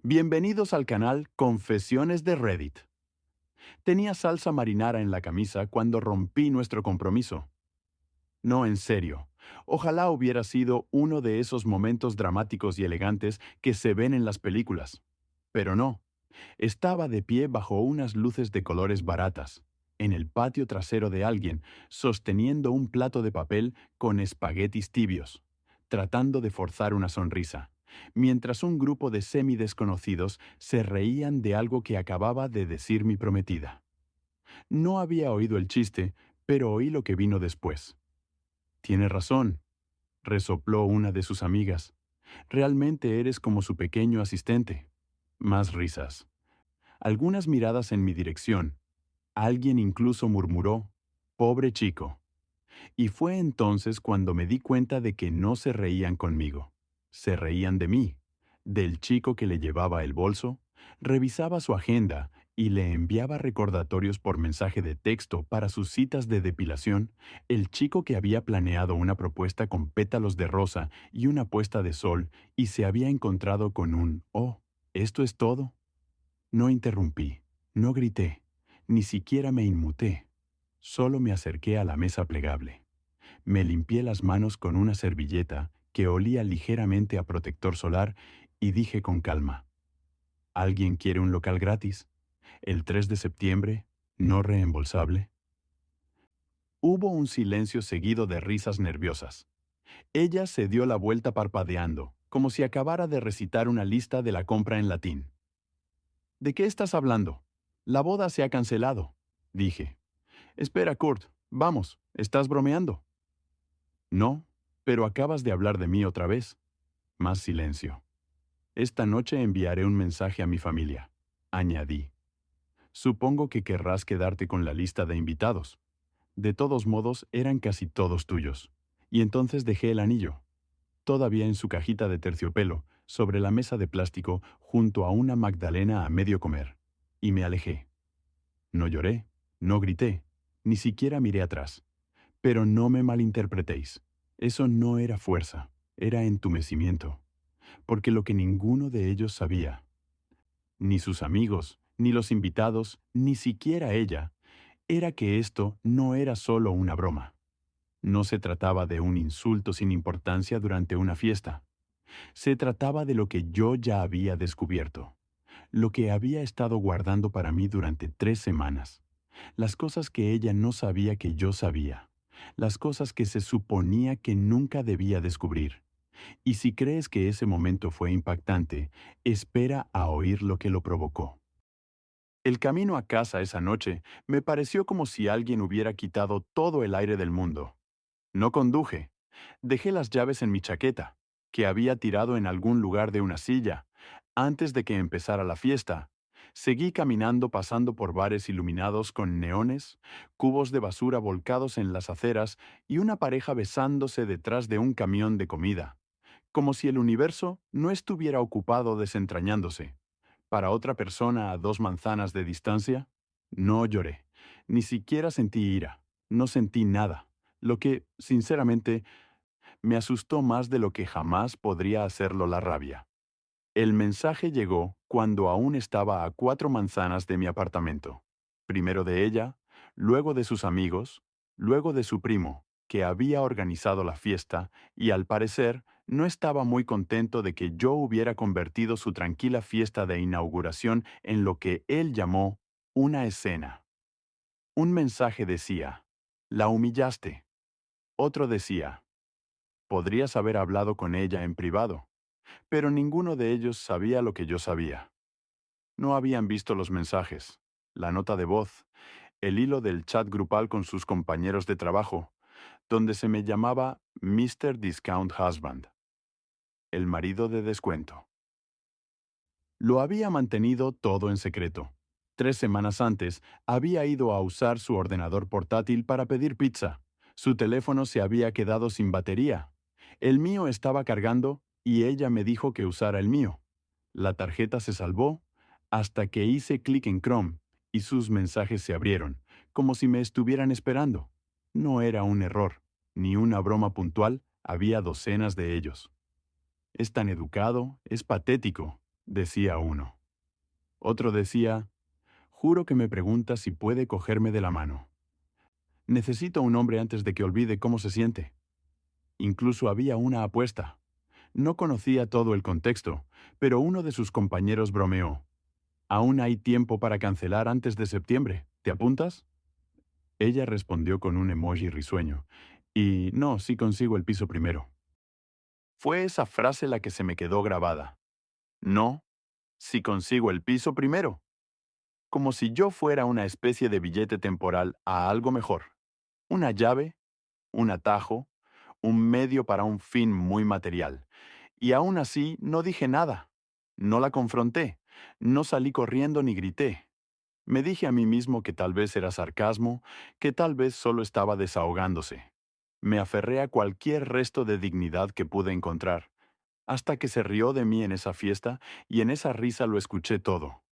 Bienvenidos al canal Confesiones de Reddit. Tenía salsa marinara en la camisa cuando rompí nuestro compromiso. No, en serio. Ojalá hubiera sido uno de esos momentos dramáticos y elegantes que se ven en las películas. Pero no. Estaba de pie bajo unas luces de colores baratas, en el patio trasero de alguien, sosteniendo un plato de papel con espaguetis tibios, tratando de forzar una sonrisa, mientras un grupo de semidesconocidos se reían de algo que acababa de decir mi prometida. No había oído el chiste, pero oí lo que vino después. «Tiene razón», resopló una de sus amigas. «Realmente eres como su pequeño asistente». Más risas. Algunas miradas en mi dirección. Alguien incluso murmuró, «Pobre chico». Y fue entonces cuando me di cuenta de que no se reían conmigo. Se reían de mí, del chico que le llevaba el bolso, revisaba su agenda y le enviaba recordatorios por mensaje de texto para sus citas de depilación, el chico que había planeado una propuesta con pétalos de rosa y una puesta de sol y se había encontrado con un «Oh, ¿esto es todo?». No interrumpí, no grité, ni siquiera me inmuté. Solo me acerqué a la mesa plegable. Me limpié las manos con una servilleta que olía ligeramente a protector solar y dije con calma, ¿alguien quiere un local gratis? El 3 de septiembre, no reembolsable. Hubo un silencio seguido de risas nerviosas. Ella se dio la vuelta parpadeando, como si acabara de recitar una lista de la compra en latín. ¿De qué estás hablando? La boda se ha cancelado, dije. Espera, Kurt, vamos, ¿estás bromeando? No, pero acabas de hablar de mí otra vez. Más silencio. Esta noche enviaré un mensaje a mi familia, añadí. Supongo que querrás quedarte con la lista de invitados. De todos modos, eran casi todos tuyos. Y entonces dejé el anillo, todavía en su cajita de terciopelo, sobre la mesa de plástico junto a una magdalena a medio comer, y me alejé. No lloré, no grité, ni siquiera miré atrás. Pero no me malinterpretéis. Eso no era fuerza, era entumecimiento. Porque lo que ninguno de ellos sabía, ni sus amigos, ni los invitados, ni siquiera ella, era que esto no era solo una broma. No se trataba de un insulto sin importancia durante una fiesta. Se trataba de lo que yo ya había descubierto, lo que había estado guardando para mí durante 3 semanas, las cosas que ella no sabía que yo sabía, las cosas que se suponía que nunca debía descubrir. Y si crees que ese momento fue impactante, espera a oír lo que lo provocó. El camino a casa esa noche me pareció como si alguien hubiera quitado todo el aire del mundo. No conduje. Dejé las llaves en mi chaqueta, que había tirado en algún lugar de una silla, antes de que empezara la fiesta. Seguí caminando pasando por bares iluminados con neones, cubos de basura volcados en las aceras y una pareja besándose detrás de un camión de comida, como si el universo no estuviera ocupado desentrañándose. Para otra persona a 2 manzanas de distancia, no lloré, ni siquiera sentí ira, no sentí nada, lo que, sinceramente, me asustó más de lo que jamás podría hacerlo la rabia. El mensaje llegó cuando aún estaba a 4 manzanas de mi apartamento. Primero de ella, luego de sus amigos, luego de su primo, que había organizado la fiesta y al parecer no estaba muy contento de que yo hubiera convertido su tranquila fiesta de inauguración en lo que él llamó una escena. Un mensaje decía, «La humillaste». Otro decía, «Podrías haber hablado con ella en privado». Pero ninguno de ellos sabía lo que yo sabía. No habían visto los mensajes, la nota de voz, el hilo del chat grupal con sus compañeros de trabajo, donde se me llamaba Mr. Discount Husband, el marido de descuento. Lo había mantenido todo en secreto. 3 semanas antes, había ido a usar su ordenador portátil para pedir pizza. Su teléfono se había quedado sin batería. El mío estaba cargando y ella me dijo que usara el mío. La tarjeta se salvó hasta que hice clic en Chrome y sus mensajes se abrieron, como si me estuvieran esperando. No era un error, ni una broma puntual, había docenas de ellos. Es tan educado, es patético. decía uno. Otro decía, juro que me pregunta si puede cogerme de la mano. Necesito un hombre antes de que olvide cómo se siente. Incluso había una apuesta. No conocía todo el contexto, pero uno de sus compañeros bromeó. Aún hay tiempo para cancelar antes de septiembre. ¿Te apuntas? Ella respondió con un emoji risueño. Y no, sí consigo el piso primero. Fue esa frase la que se me quedó grabada. No, si consigo el piso primero. Como si yo fuera una especie de billete temporal a algo mejor. Una llave, un atajo, un medio para un fin muy material. Y aún así no dije nada. No la confronté. No salí corriendo ni grité. Me dije a mí mismo que tal vez era sarcasmo, que tal vez solo estaba desahogándose. Me aferré a cualquier resto de dignidad que pude encontrar, hasta que se rió de mí en esa fiesta y en esa risa lo escuché todo.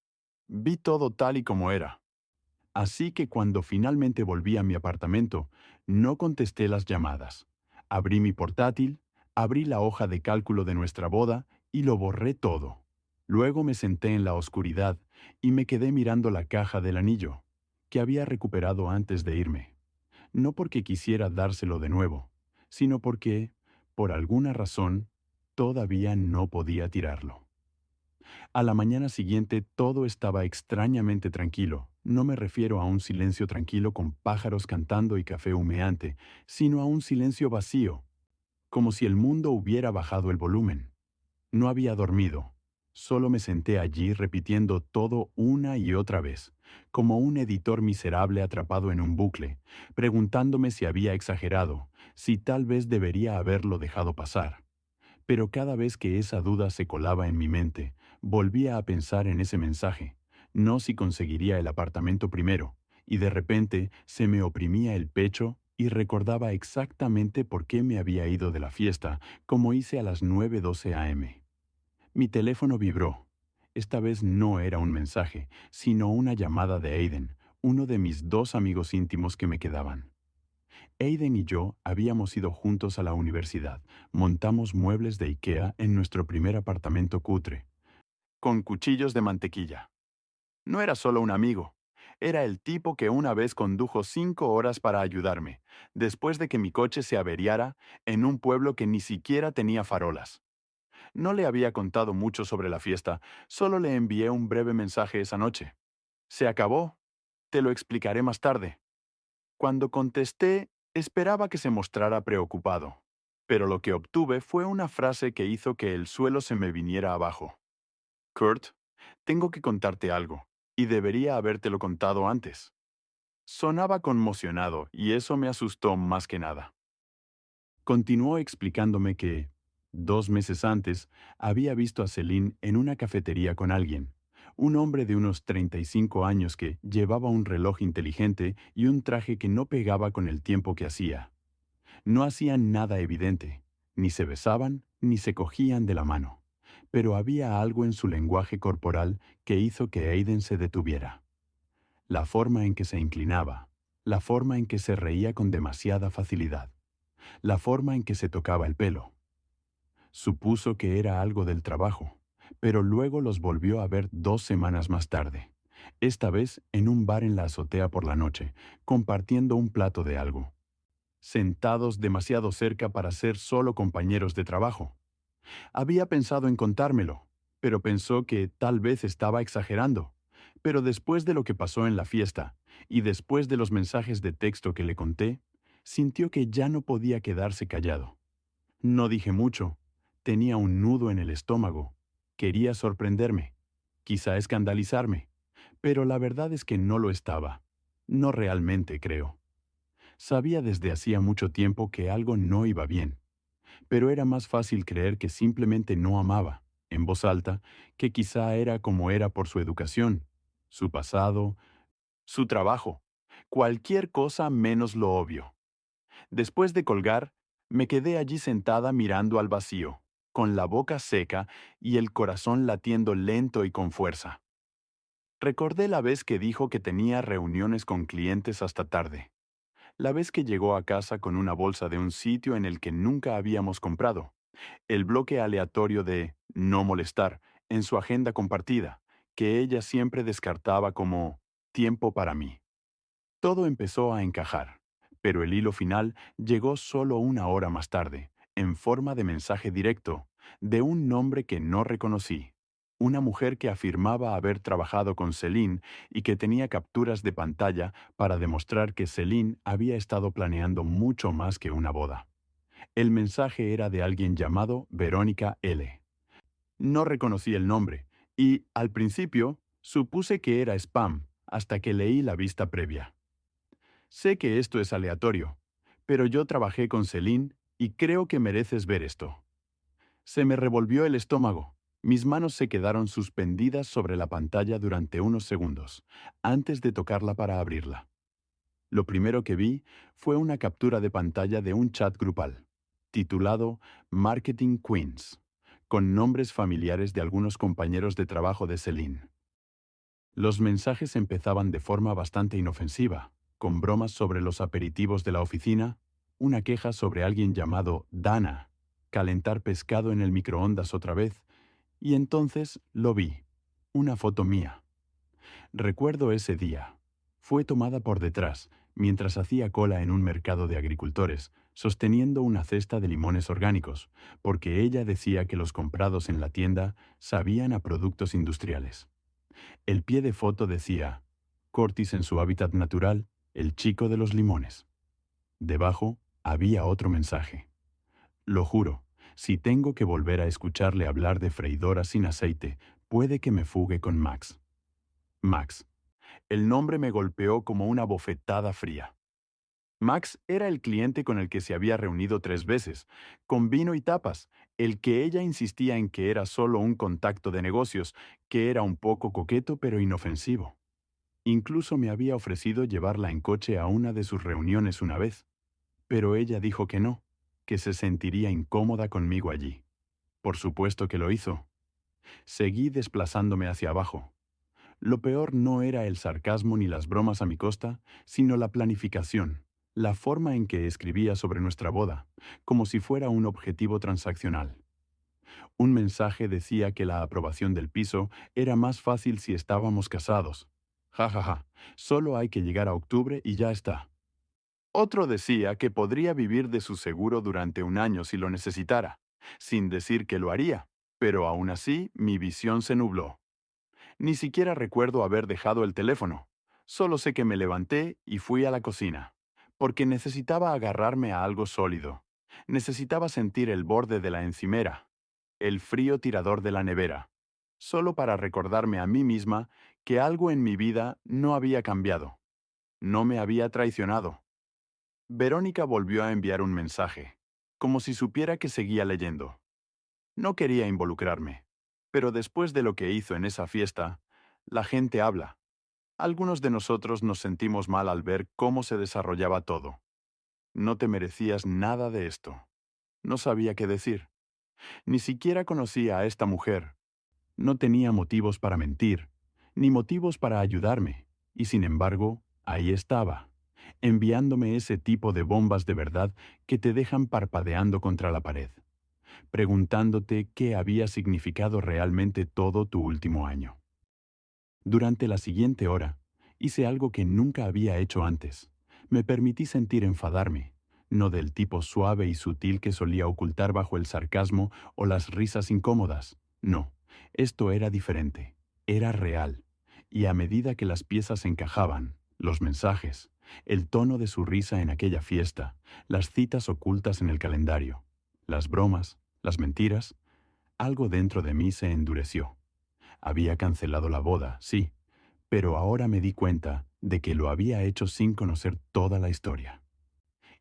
Vi todo tal y como era. Así que cuando finalmente volví a mi apartamento, no contesté las llamadas. Abrí mi portátil, abrí la hoja de cálculo de nuestra boda y lo borré todo. Luego me senté en la oscuridad y me quedé mirando la caja del anillo, que había recuperado antes de irme. No porque quisiera dárselo de nuevo, sino porque, por alguna razón, todavía no podía tirarlo. A la mañana siguiente todo estaba extrañamente tranquilo. No me refiero a un silencio tranquilo con pájaros cantando y café humeante, sino a un silencio vacío, como si el mundo hubiera bajado el volumen. No había dormido. Solo me senté allí repitiendo todo una y otra vez, como un editor miserable atrapado en un bucle, preguntándome si había exagerado, si tal vez debería haberlo dejado pasar. Pero cada vez que esa duda se colaba en mi mente, volvía a pensar en ese mensaje, no si conseguiría el apartamento primero, y de repente se me oprimía el pecho y recordaba exactamente por qué me había ido de la fiesta, como hice a las 9:12 am. Mi teléfono vibró. Esta vez no era un mensaje, sino una llamada de Aiden, uno de mis dos amigos íntimos que me quedaban. Aiden y yo habíamos ido juntos a la universidad. Montamos muebles de IKEA en nuestro primer apartamento cutre, con cuchillos de mantequilla. No era solo un amigo. Era el tipo que una vez condujo 5 horas para ayudarme, después de que mi coche se averiara en un pueblo que ni siquiera tenía farolas. No le había contado mucho sobre la fiesta, solo le envié un breve mensaje esa noche. Se acabó. Te lo explicaré más tarde. Cuando contesté, esperaba que se mostrara preocupado, pero lo que obtuve fue una frase que hizo que el suelo se me viniera abajo. Kurt, tengo que contarte algo, y debería habértelo contado antes. Sonaba conmocionado, y eso me asustó más que nada. Continuó explicándome que, 2 meses antes, había visto a Celine en una cafetería con alguien, un hombre de unos 35 años que llevaba un reloj inteligente y un traje que no pegaba con el tiempo que hacía. No hacían nada evidente, ni se besaban ni se cogían de la mano, pero había algo en su lenguaje corporal que hizo que Aiden se detuviera. La forma en que se inclinaba, la forma en que se reía con demasiada facilidad, la forma en que se tocaba el pelo. Supuso que era algo del trabajo, pero luego los volvió a ver 2 semanas más tarde, esta vez en un bar en la azotea por la noche, compartiendo un plato de algo, sentados demasiado cerca para ser solo compañeros de trabajo. Había pensado en contármelo, pero pensó que tal vez estaba exagerando. Pero después de lo que pasó en la fiesta, y después de los mensajes de texto que le conté, sintió que ya no podía quedarse callado. No dije mucho. Tenía un nudo en el estómago. Quería sorprenderme, quizá escandalizarme, pero la verdad es que no lo estaba. No realmente, creo. Sabía desde hacía mucho tiempo que algo no iba bien, pero era más fácil creer que simplemente no amaba, en voz alta, que quizá era como era por su educación, su pasado, su trabajo, cualquier cosa menos lo obvio. Después de colgar, me quedé allí sentada mirando al vacío, con la boca seca y el corazón latiendo lento y con fuerza. Recordé la vez que dijo que tenía reuniones con clientes hasta tarde, la vez que llegó a casa con una bolsa de un sitio en el que nunca habíamos comprado, el bloque aleatorio de no molestar en su agenda compartida, que ella siempre descartaba como tiempo para mí. Todo empezó a encajar, pero el hilo final llegó solo una hora más tarde, en forma de mensaje directo, de un nombre que no reconocí. Una mujer que afirmaba haber trabajado con Celine y que tenía capturas de pantalla para demostrar que Celine había estado planeando mucho más que una boda. El mensaje era de alguien llamado Verónica L. No reconocí el nombre y, al principio, supuse que era spam hasta que leí la vista previa. Sé que esto es aleatorio, pero yo trabajé con Celine y creo que mereces ver esto. Se me revolvió el estómago. Mis manos se quedaron suspendidas sobre la pantalla durante unos segundos, antes de tocarla para abrirla. Lo primero que vi fue una captura de pantalla de un chat grupal, titulado Marketing Queens, con nombres familiares de algunos compañeros de trabajo de Celine. Los mensajes empezaban de forma bastante inofensiva, con bromas sobre los aperitivos de la oficina, una queja sobre alguien llamado Dana, calentar pescado en el microondas otra vez, y entonces lo vi, una foto mía. Recuerdo ese día. Fue tomada por detrás, mientras hacía cola en un mercado de agricultores, sosteniendo una cesta de limones orgánicos, porque ella decía que los comprados en la tienda sabían a productos industriales. El pie de foto decía, Cortis en su hábitat natural, el chico de los limones. Debajo había otro mensaje. Lo juro, si tengo que volver a escucharle hablar de freidora sin aceite, puede que me fugue con Max. Max. El nombre me golpeó como una bofetada fría. Max era el cliente con el que se había reunido 3 veces, con vino y tapas, el que ella insistía en que era solo un contacto de negocios, que era un poco coqueto pero inofensivo. Incluso me había ofrecido llevarla en coche a una de sus reuniones una vez, pero ella dijo que no, que se sentiría incómoda conmigo allí. Por supuesto que lo hizo. Seguí desplazándome hacia abajo. Lo peor no era el sarcasmo ni las bromas a mi costa, sino la planificación, la forma en que escribía sobre nuestra boda, como si fuera un objetivo transaccional. Un mensaje decía que la aprobación del piso era más fácil si estábamos casados. Ja, ja, ja, solo hay que llegar a octubre y ya está. Otro decía que podría vivir de su seguro durante un año si lo necesitara, sin decir que lo haría, pero aún así mi visión se nubló. Ni siquiera recuerdo haber dejado el teléfono. Solo sé que me levanté y fui a la cocina, porque necesitaba agarrarme a algo sólido. Necesitaba sentir el borde de la encimera, el frío tirador de la nevera, solo para recordarme a mí misma que algo en mi vida no había cambiado. No me había traicionado. Verónica volvió a enviar un mensaje, como si supiera que seguía leyendo. No quería involucrarme, pero después de lo que hizo en esa fiesta, la gente habla. Algunos de nosotros nos sentimos mal al ver cómo se desarrollaba todo. No te merecías nada de esto. No sabía qué decir. Ni siquiera conocía a esta mujer. No tenía motivos para mentir, ni motivos para ayudarme, y sin embargo, ahí estaba, enviándome ese tipo de bombas de verdad que te dejan parpadeando contra la pared, preguntándote qué había significado realmente todo tu último año. Durante la siguiente hora, hice algo que nunca había hecho antes. Me permití sentir enfadarme, no del tipo suave y sutil que solía ocultar bajo el sarcasmo o las risas incómodas. No, esto era diferente, era real. Y a medida que las piezas encajaban, los mensajes, el tono de su risa en aquella fiesta, las citas ocultas en el calendario, las bromas, las mentiras, algo dentro de mí se endureció. Había cancelado la boda, sí, pero ahora me di cuenta de que lo había hecho sin conocer toda la historia.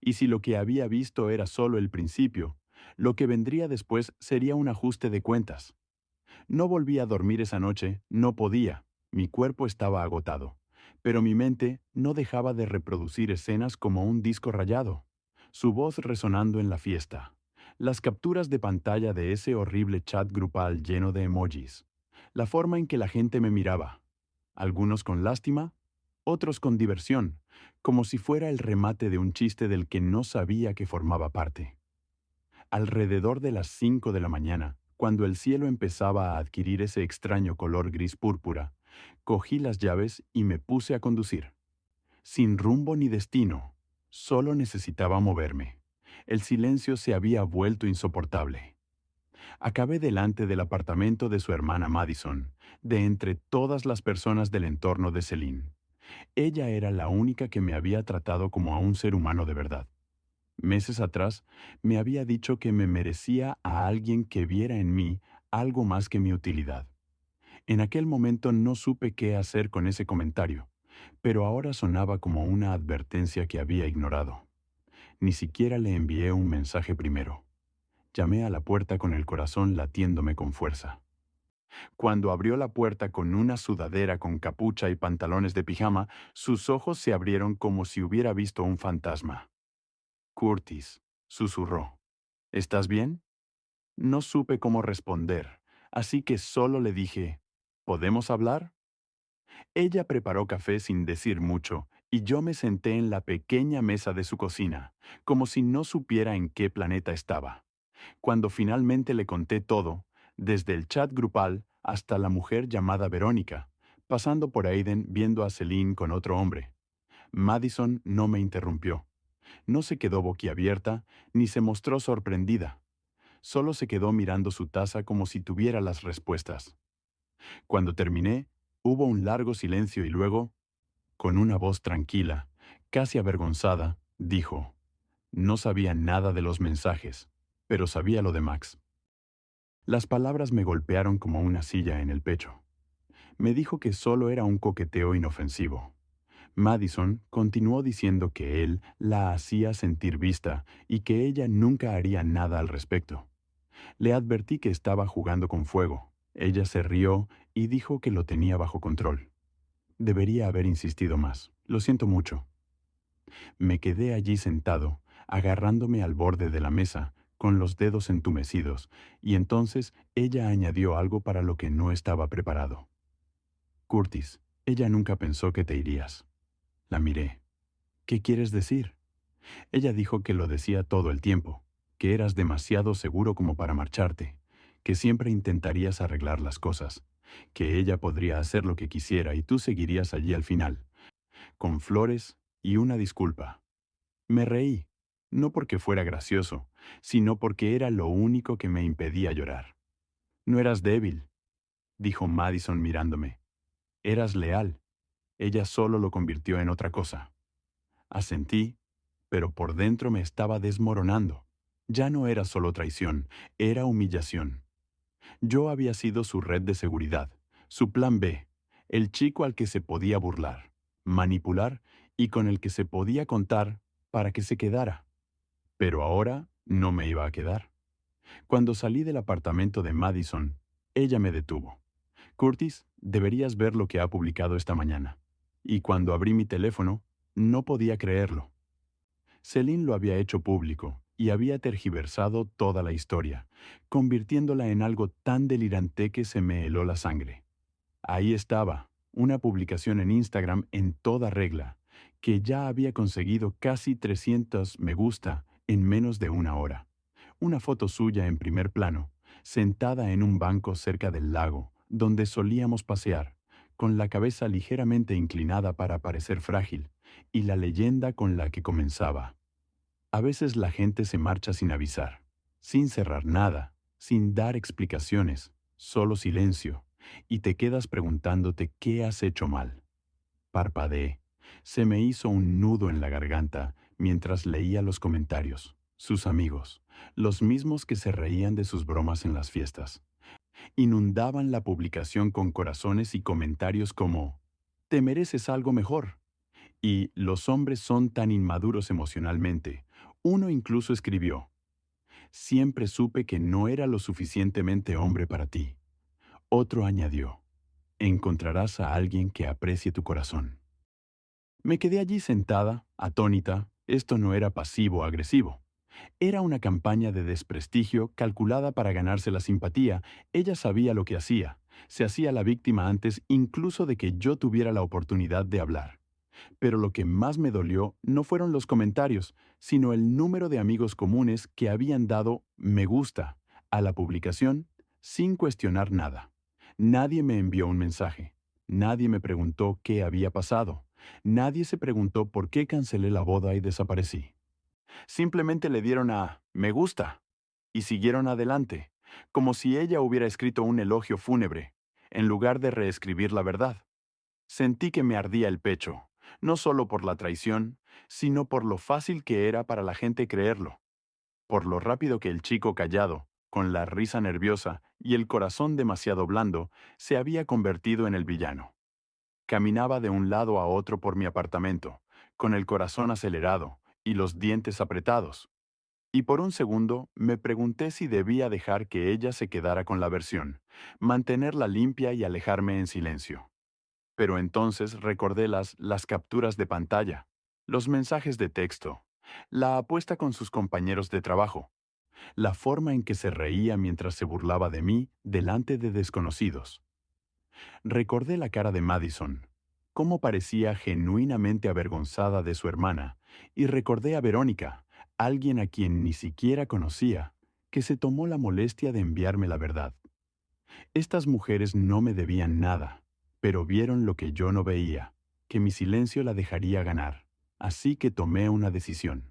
Y si lo que había visto era solo el principio, lo que vendría después sería un ajuste de cuentas. No volví a dormir esa noche, no podía, mi cuerpo estaba agotado, pero mi mente no dejaba de reproducir escenas como un disco rayado, su voz resonando en la fiesta, las capturas de pantalla de ese horrible chat grupal lleno de emojis, la forma en que la gente me miraba, algunos con lástima, otros con diversión, como si fuera el remate de un chiste del que no sabía que formaba parte. Alrededor de las 5 de la mañana, Cuando el cielo empezaba a adquirir ese extraño color gris púrpura, cogí las llaves y me puse a conducir. Sin rumbo ni destino, solo necesitaba moverme. El silencio se había vuelto insoportable. Acabé delante del apartamento de su hermana Madison, de entre todas las personas del entorno de Celine. Ella era la única que me había tratado como a un ser humano de verdad. Meses atrás, me había dicho que me merecía a alguien que viera en mí algo más que mi utilidad. En aquel momento no supe qué hacer con ese comentario, pero ahora sonaba como una advertencia que había ignorado. Ni siquiera le envié un mensaje primero. Llamé a la puerta con el corazón latiéndome con fuerza. Cuando abrió la puerta con una sudadera con capucha y pantalones de pijama, sus ojos se abrieron como si hubiera visto un fantasma. Curtis, susurró. ¿Estás bien? No supe cómo responder, así que solo le dije, ¿podemos hablar? Ella preparó café sin decir mucho, y yo me senté en la pequeña mesa de su cocina, como si no supiera en qué planeta estaba. Cuando finalmente le conté todo, desde el chat grupal hasta la mujer llamada Verónica, pasando por Aiden viendo a Celine con otro hombre, Madison no me interrumpió. No se quedó boquiabierta ni se mostró sorprendida. Solo se quedó mirando su taza como si tuviera las respuestas. Cuando terminé, hubo un largo silencio y luego, con una voz tranquila, casi avergonzada, dijo, no sabía nada de los mensajes, pero sabía lo de Max. Las palabras me golpearon como una silla en el pecho. Me dijo que solo era un coqueteo inofensivo. Madison continuó diciendo que él la hacía sentir vista y que ella nunca haría nada al respecto. Le advertí que estaba jugando con fuego. Ella se rió y dijo que lo tenía bajo control. Debería haber insistido más. Lo siento mucho. Me quedé allí sentado, agarrándome al borde de la mesa, con los dedos entumecidos, y entonces ella añadió algo para lo que no estaba preparado. Curtis, ella nunca pensó que te irías. La miré. ¿Qué quieres decir? Ella dijo que lo decía todo el tiempo, que eras demasiado seguro como para marcharte, que siempre intentarías arreglar las cosas, que ella podría hacer lo que quisiera y tú seguirías allí al final, con flores y una disculpa. Me reí, no porque fuera gracioso, sino porque era lo único que me impedía llorar. No eras débil, dijo Madison mirándome. Eras leal. Ella solo lo convirtió en otra cosa. Asentí, pero por dentro me estaba desmoronando. Ya no era solo traición, era humillación. Yo había sido su red de seguridad, su plan B, el chico al que se podía burlar, manipular y con el que se podía contar para que se quedara. Pero ahora no me iba a quedar. Cuando salí del apartamento de Madison, ella me detuvo. Curtis, deberías ver lo que ha publicado esta mañana. Y cuando abrí mi teléfono, no podía creerlo. Celine lo había hecho público y había tergiversado toda la historia, convirtiéndola en algo tan delirante que se me heló la sangre. Ahí estaba, una publicación en Instagram en toda regla, que ya había conseguido casi 300 me gusta en menos de una hora. Una foto suya en primer plano, sentada en un banco cerca del lago, donde solíamos pasear, con la cabeza ligeramente inclinada para parecer frágil, y la leyenda con la que comenzaba. A veces la gente se marcha sin avisar, sin cerrar nada, sin dar explicaciones, solo silencio, y te quedas preguntándote qué has hecho mal. Parpadeé. Se me hizo un nudo en la garganta mientras leía los comentarios. Sus amigos, los mismos que se reían de sus bromas en las fiestas, inundaban la publicación con corazones y comentarios como «Te mereces algo mejor». Y «Los hombres son tan inmaduros emocionalmente». Uno incluso escribió «Siempre supe que no era lo suficientemente hombre para ti». Otro añadió «Encontrarás a alguien que aprecie tu corazón». Me quedé allí sentada, atónita. Esto no era pasivo-agresivo. Era una campaña de desprestigio calculada para ganarse la simpatía. Ella sabía lo que hacía. Se hacía la víctima antes incluso de que yo tuviera la oportunidad de hablar. Pero lo que más me dolió no fueron los comentarios, sino el número de amigos comunes que habían dado me gusta a la publicación sin cuestionar nada. Nadie me envió un mensaje. Nadie me preguntó qué había pasado. Nadie se preguntó por qué cancelé la boda y desaparecí. Simplemente le dieron a "me gusta" y siguieron adelante, como si ella hubiera escrito un elogio fúnebre, en lugar de reescribir la verdad. Sentí que me ardía el pecho, no solo por la traición, sino por lo fácil que era para la gente creerlo, por lo rápido que el chico callado, con la risa nerviosa y el corazón demasiado blando, se había convertido en el villano. Caminaba de un lado a otro por mi apartamento, con el corazón acelerado y los dientes apretados. Y por un segundo me pregunté si debía dejar que ella se quedara con la versión, mantenerla limpia y alejarme en silencio. Pero entonces recordé las capturas de pantalla, los mensajes de texto, la apuesta con sus compañeros de trabajo, la forma en que se reía mientras se burlaba de mí delante de desconocidos. Recordé la cara de Madison, cómo parecía genuinamente avergonzada de su hermana, y recordé a Verónica, alguien a quien ni siquiera conocía, que se tomó la molestia de enviarme la verdad. Estas mujeres no me debían nada, pero vieron lo que yo no veía, que mi silencio la dejaría ganar. Así que tomé una decisión.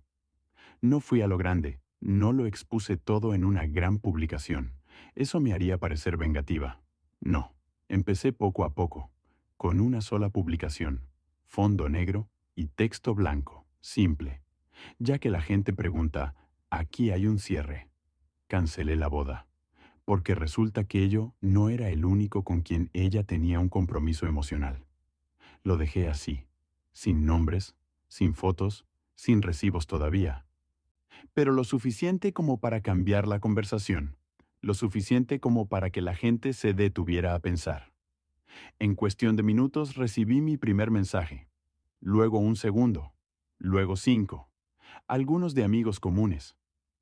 No fui a lo grande, no lo expuse todo en una gran publicación. Eso me haría parecer vengativa. No, empecé poco a poco, con una sola publicación, fondo negro y texto blanco, simple. Ya que la gente pregunta, aquí hay un cierre. Cancelé la boda, porque resulta que yo no era el único con quien ella tenía un compromiso emocional. Lo dejé así, sin nombres, sin fotos, sin recibos todavía, pero lo suficiente como para cambiar la conversación, lo suficiente como para que la gente se detuviera a pensar. En cuestión de minutos recibí mi primer mensaje, luego un segundo, luego 5, algunos de amigos comunes,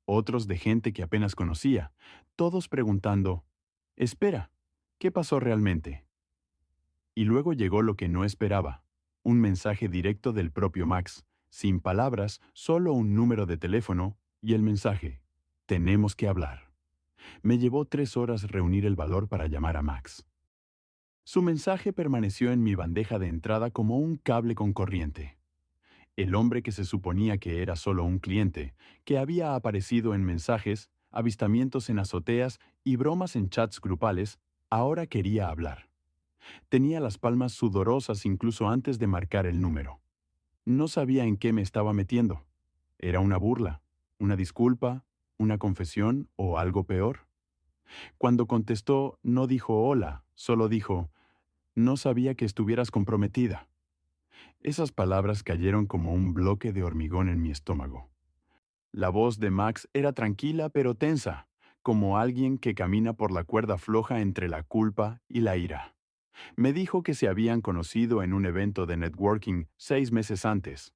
otros de gente que apenas conocía, todos preguntando, espera, ¿qué pasó realmente? Y luego llegó lo que no esperaba, un mensaje directo del propio Max, sin palabras, solo un número de teléfono y el mensaje, tenemos que hablar. Me llevó 3 horas reunir el valor para llamar a Max. Su mensaje permaneció en mi bandeja de entrada como un cable con corriente. El hombre que se suponía que era solo un cliente, que había aparecido en mensajes, avistamientos en azoteas y bromas en chats grupales, ahora quería hablar. Tenía las palmas sudorosas incluso antes de marcar el número. No sabía en qué me estaba metiendo. ¿Era una burla, una disculpa, una confesión o algo peor? Cuando contestó, no dijo hola, solo dijo, no sabía que estuvieras comprometida. Esas palabras cayeron como un bloque de hormigón en mi estómago. La voz de Max era tranquila pero tensa, como alguien que camina por la cuerda floja entre la culpa y la ira. Me dijo que se habían conocido en un evento de networking 6 meses antes.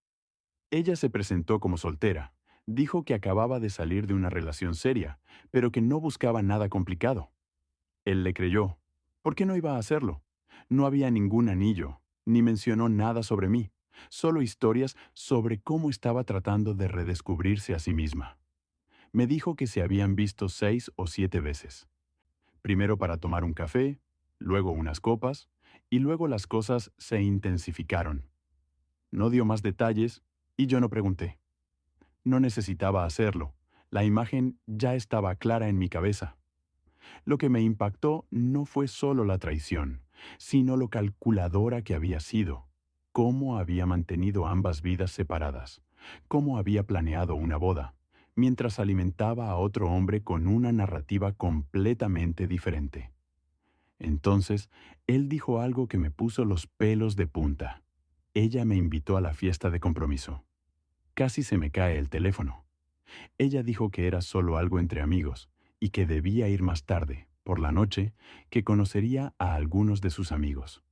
Ella se presentó como soltera, dijo que acababa de salir de una relación seria, pero que no buscaba nada complicado. Él le creyó. ¿Por qué no iba a hacerlo? No había ningún anillo, ni mencionó nada sobre mí, solo historias sobre cómo estaba tratando de redescubrirse a sí misma. Me dijo que se habían visto 6 o 7 veces. Primero para tomar un café, luego unas copas, y luego las cosas se intensificaron. No dio más detalles, y yo no pregunté. No necesitaba hacerlo. La imagen ya estaba clara en mi cabeza. Lo que me impactó no fue solo la traición, sino lo calculadora que había sido, cómo había mantenido ambas vidas separadas, cómo había planeado una boda, mientras alimentaba a otro hombre con una narrativa completamente diferente. Entonces, él dijo algo que me puso los pelos de punta. Ella me invitó a la fiesta de compromiso. Casi se me cae el teléfono. Ella dijo que era solo algo entre amigos y que debía ir más tarde, por la noche, que conocería a algunos de sus amigos.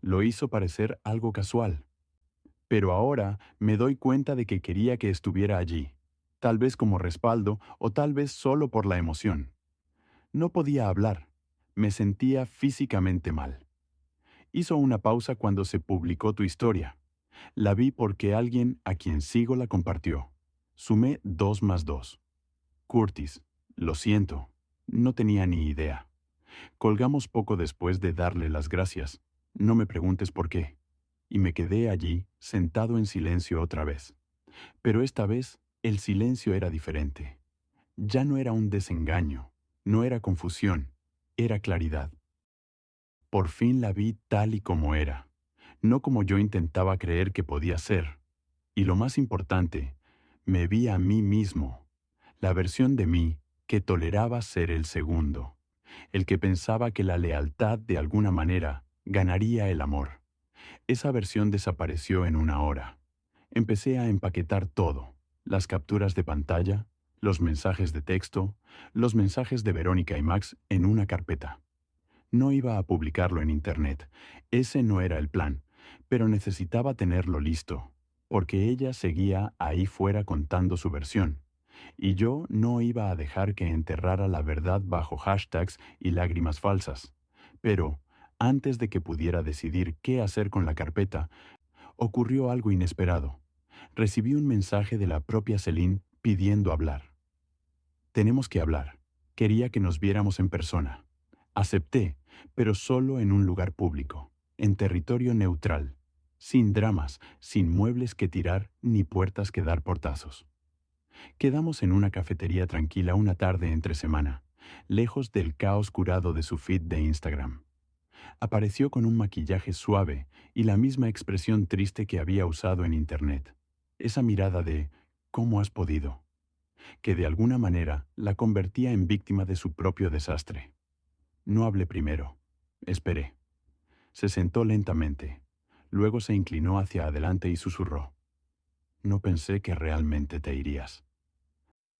Lo hizo parecer algo casual, pero ahora me doy cuenta de que quería que estuviera allí, tal vez como respaldo o tal vez solo por la emoción. No podía hablar, me sentía físicamente mal. Hizo una pausa cuando se publicó tu historia. La vi porque alguien a quien sigo la compartió. Sumé 2 más 2. Curtis, lo siento. No tenía ni idea. Colgamos poco después de darle las gracias. No me preguntes por qué. Y me quedé allí, sentado en silencio otra vez. Pero esta vez, el silencio era diferente. Ya no era un desengaño, no era confusión, era claridad. Por fin la vi tal y como era, no como yo intentaba creer que podía ser. Y lo más importante, me vi a mí mismo, la versión de mí que toleraba ser el segundo, el que pensaba que la lealtad de alguna manera ganaría el amor. Esa versión desapareció en una hora. Empecé a empaquetar todo, las capturas de pantalla, los mensajes de texto, los mensajes de Verónica y Max en una carpeta. No iba a publicarlo en Internet, ese no era el plan, pero necesitaba tenerlo listo, porque ella seguía ahí fuera contando su versión, y yo no iba a dejar que enterrara la verdad bajo hashtags y lágrimas falsas. Pero, antes de que pudiera decidir qué hacer con la carpeta, ocurrió algo inesperado. Recibí un mensaje de la propia Celine pidiendo hablar. Tenemos que hablar. Quería que nos viéramos en persona. Acepté, pero solo en un lugar público, en territorio neutral, sin dramas, sin muebles que tirar ni puertas que dar portazos. Quedamos en una cafetería tranquila una tarde entre semana, lejos del caos curado de su feed de Instagram. Apareció con un maquillaje suave y la misma expresión triste que había usado en Internet. Esa mirada de ¿cómo has podido?, que de alguna manera la convertía en víctima de su propio desastre. No hablé primero. Esperé. Se sentó lentamente. Luego se inclinó hacia adelante y susurró. No pensé que realmente te irías.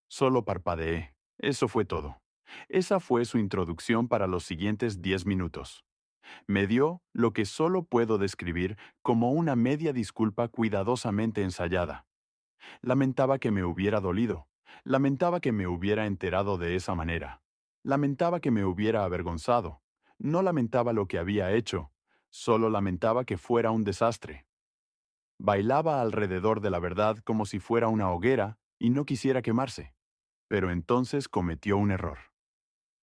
Solo parpadeé. Eso fue todo. Esa fue su introducción para los siguientes 10 minutos. Me dio lo que solo puedo describir como una media disculpa cuidadosamente ensayada. Lamentaba que me hubiera dolido. Lamentaba que me hubiera enterado de esa manera. Lamentaba que me hubiera avergonzado. No lamentaba lo que había hecho. Solo lamentaba que fuera un desastre. Bailaba alrededor de la verdad como si fuera una hoguera y no quisiera quemarse. Pero entonces cometió un error.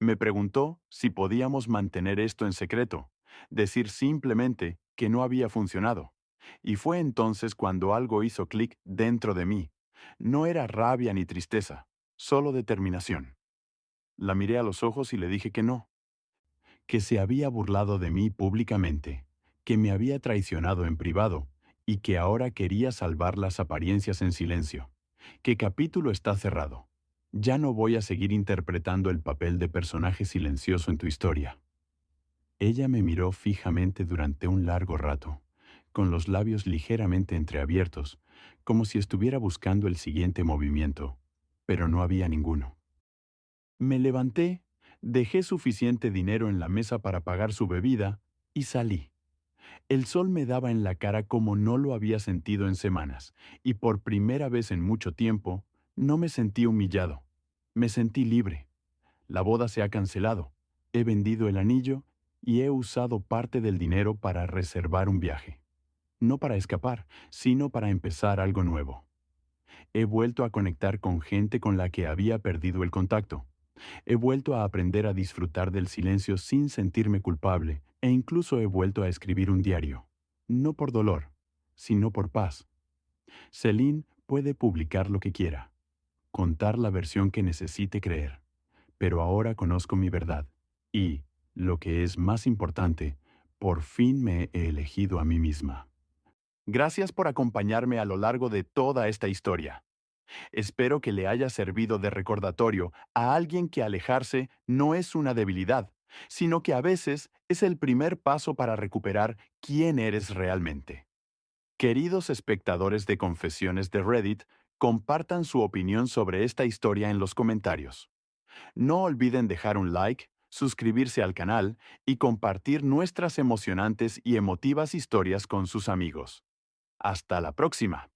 Me preguntó si podíamos mantener esto en secreto, decir simplemente que no había funcionado. Y fue entonces cuando algo hizo clic dentro de mí. No era rabia ni tristeza, solo determinación. La miré a los ojos y le dije que no, que se había burlado de mí públicamente, que me había traicionado en privado y que ahora quería salvar las apariencias en silencio. Que capítulo está cerrado. Ya no voy a seguir interpretando el papel de personaje silencioso en tu historia. Ella me miró fijamente durante un largo rato, con los labios ligeramente entreabiertos, como si estuviera buscando el siguiente movimiento, pero no había ninguno. Me levanté, dejé suficiente dinero en la mesa para pagar su bebida y salí. El sol me daba en la cara como no lo había sentido en semanas, y por primera vez en mucho tiempo, no me sentí humillado. Me sentí libre. La boda se ha cancelado. He vendido el anillo y he usado parte del dinero para reservar un viaje. No para escapar, sino para empezar algo nuevo. He vuelto a conectar con gente con la que había perdido el contacto. He vuelto a aprender a disfrutar del silencio sin sentirme culpable, e incluso he vuelto a escribir un diario. No por dolor, sino por paz. Celine puede publicar lo que quiera, contar la versión que necesite creer, pero ahora conozco mi verdad. Y, lo que es más importante, por fin me he elegido a mí misma. Gracias por acompañarme a lo largo de toda esta historia. Espero que le haya servido de recordatorio a alguien que alejarse no es una debilidad, sino que a veces es el primer paso para recuperar quién eres realmente. Queridos espectadores de Confesiones de Reddit, compartan su opinión sobre esta historia en los comentarios. No olviden dejar un like, suscribirse al canal y compartir nuestras emocionantes y emotivas historias con sus amigos. Hasta la próxima.